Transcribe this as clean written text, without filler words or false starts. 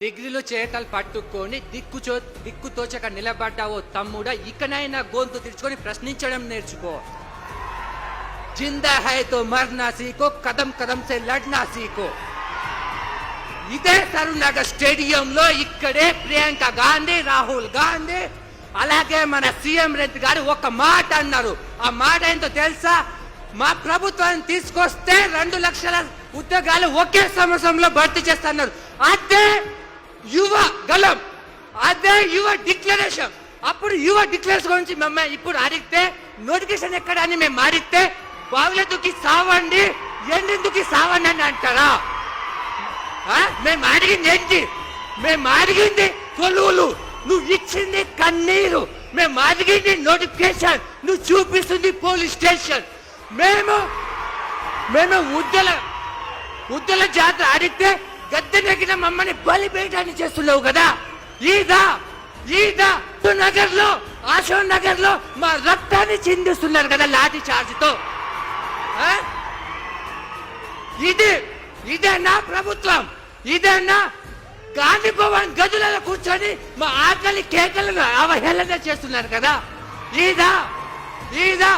డిగ్రీలు చేతలు పట్టుకొని దిక్కుతోచక నిలబడ్డావో తమ్ముడా, ఇకనైనా గొంతు తెరుచుకొని ప్రశ్నించడం నేర్చుకో. జిందా హై తో మర్నా సీకో, కదం కదం సే లడ్నా సీకో. ఇదే సరూనగర్ స్టేడియంలో ఇక్కడే ప్రియాంక గాంధీ, రాహుల్ గాంధీ, అలాగే మన సీఎం రెడ్డి గారు ఒక మాట అన్నారు. ఆ మాట ఏంటో తెలుసా? మా ప్రభుత్వాన్ని తీసుకొస్తే 2 లక్షల ఉద్యోగాలు ఒకే సంవత్సరంలో భర్తీ చేస్తున్నారు. అదే యువ గలం, అదే యువ డిక్లరేషన్. అప్పుడు యువ డిక్లరేషన్ గురించి మమ్మల్ని ఇప్పుడు అడిగితే నోటిఫికేషన్ ఎక్కడ అని మేము అడిగితే బావులెందుకు సావండి, ఎండెందుకు సావండి అని అంటారా? మేము అడిగింది ఏంటి? మేము అడిగింది కొలువులు, నువ్వు ఇచ్చింది కన్నీరు. మేము అడిగింది నోటిఫికేషన్, నువ్వు చూపిస్తుంది పోలీస్ స్టేషన్. మేము ఉద్దల జాతర అడిగితే గద్దెనెక్కిన మమ్మల్ని బలిపేయటాన్ని చేస్తున్నావు కదా. అశోక్ నగర్ లో మా రక్తాన్ని చిందిస్తున్నారు కదా లాఠీ చార్జ్ తో. ఇదేనా ప్రభుత్వం? ఇదేనా? గాంధీ భవన్ గదులలో కూర్చొని మా ఆకలి కేకలను అవహేళన చేస్తున్నారు కదా. ఈదా